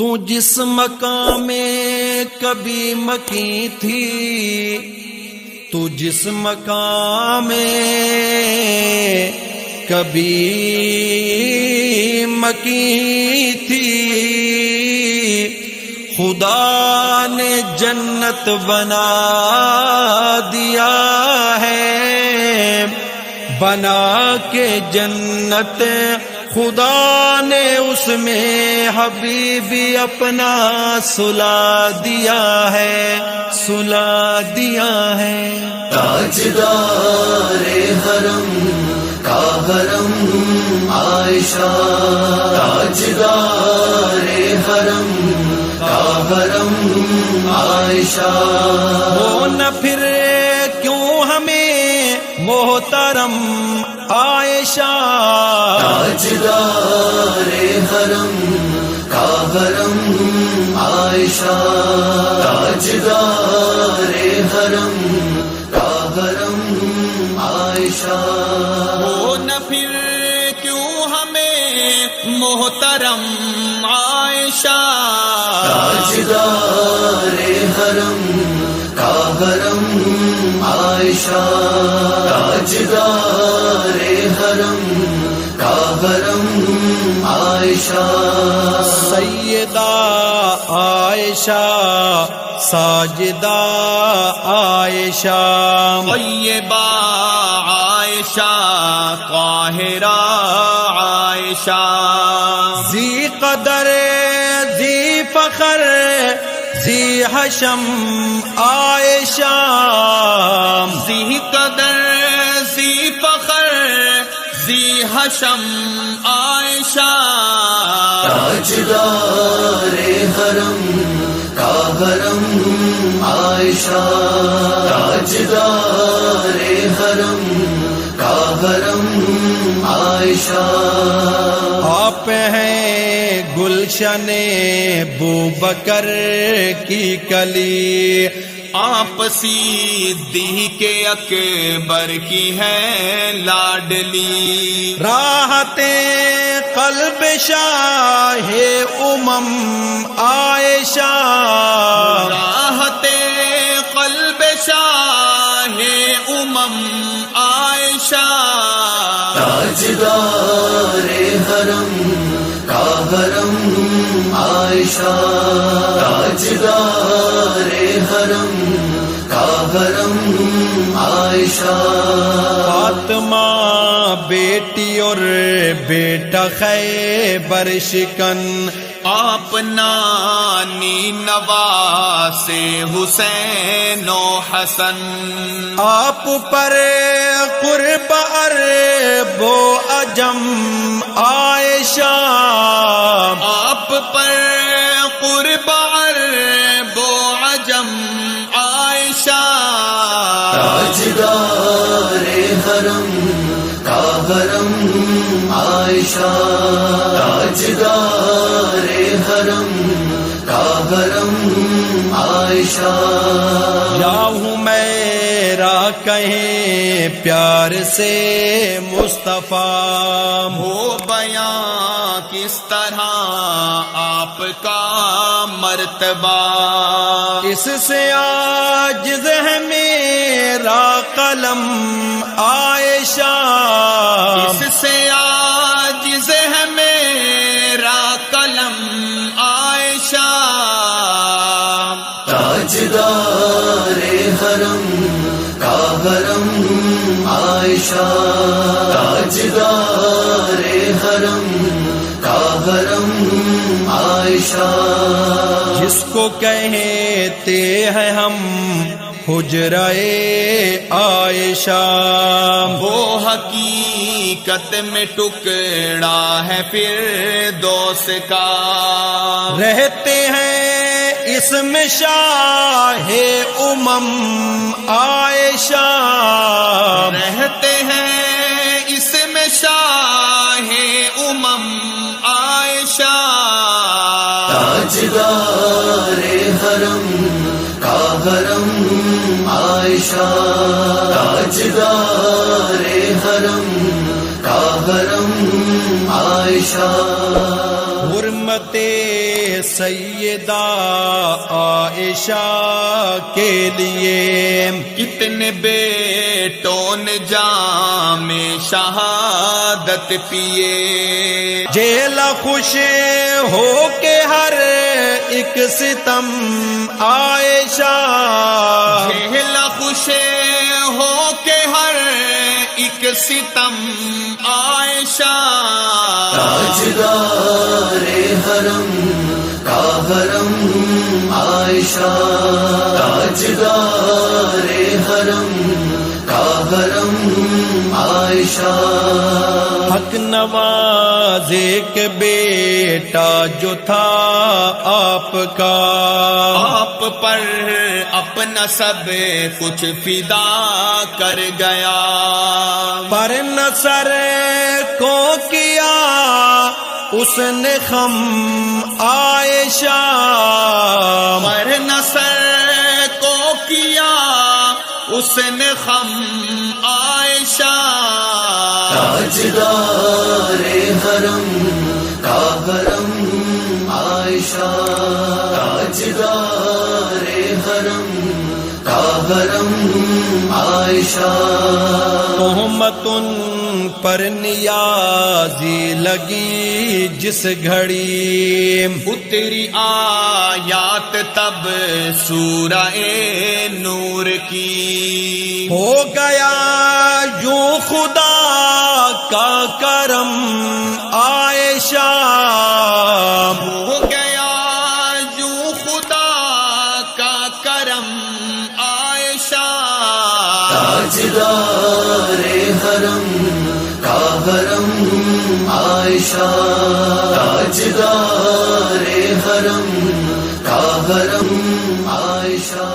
تو جس مقام میں کبھی مکی تھی، تو جس مقام میں کبھی مکی تھی، خدا نے جنت بنا دیا ہے، بنا کے جنت خدا نے اس میں حبیبی اپنا سلا دیا ہے، سلا دیا ہے۔ تاجدار حرم کا حرم عائشہ، تاجدار حرم کا حرم عائشہ، وہ نہ پھر کیوں ہمیں محترم عائشہ، تاجدار حرم کا حرم عائشہ، تاجدار حرم کا حرم عائشہ، وہ نہ پھر کیوں ہمیں محترم عائشہ، تاجدار حرم کا حرم عائشہ، تاجدار حرم کا حرم عائشہ، سیدہ عائشہ، ساجدہ عائشہ، طیبہ عائشہ، طاہرہ عائشہ، ذی قدر ذی فخر ذی حشم عائشہ، ذی قدر ذی فخر ذی حشم عائشہ، تاجدار حرم کا حرم عائشہ، تاجدار حرم کا حرم عائشہ، آپ ہیں گلشن بوبکر کی کلی، آپ صدیق اکبر کی ہے لاڈلی، راحت قلب شاہ امم عائشہ، راحت قلب شاہ امم عائشہ، تاجدار حرم کا حرم عائشہ، تاجدار حرم کا حرم عائشہ، فاطمہ بیٹی اور بیٹا خیبر شکن، آپ نانی نواسے حسین و حسن، آپ پر قرب عرب و عجم عائشہ، آپ پر قرب عرب و عجم عائشہ، تاجدار حرم کا حرم عائشہ، تاجدار حرم کا حرم عائشہ، یا حمیرہ کہیں پیار سے مصطفیٰ، ہو بیاں کس طرح آپ کا مرتبہ، اس سے عاجز ہے میرا قلم عائشہ، اس سے عاجز ہے میرا قلم عائشہ، تاجدار حرم کا حرم عائشہ، تاجدار حرم کا حرم عائشہ، جس کو کہتے ہیں ہم حجرہ عائشہ، وہ حقیقت میں ٹکڑا ہے فردوس کا، رہتے ہیں اس میں شاہ امم عائشہ، رہتے ہیں اس میں شاہ امم عائشہ، تاجدار حرم کا حرم عائشہ، تاجدار حرم کا حرم عائشہ، حرمت سیدہ عائشہ کے لیے کتنے بیٹوں نے جام شہادت پیے، جیل خوش ہو کے ہر ایک ستم عائشہ، جھیل خوش ہو کے ہر ایک ستم عائشہ، تاجدار حرم کا حرم عائشہ، تاجدار حرم کا حرم عائشہ، حق نواز ایک بیٹا جو تھا آپ کا، آپ پر اپنا سب کچھ فدا کر گیا، پر نصر کو کیا اس نے خم عائشہ، پر نصر کو کیا اس نے خم عائشہ، تاجدار حرم کا حرم عائشہ، تاجدار حرم کا حرم عائشہ، تہمت ان پر نیازی لگی جس گھڑی، اتری آیات تب سورہ نور کی، ہو گیا یوں خدا کا کرم عائشہ، ہو گیا یوں خدا کا کرم عائشہ، تاجدار حرم کا حرم عائشہ، تاجدار حرم کا حرم عائشہ۔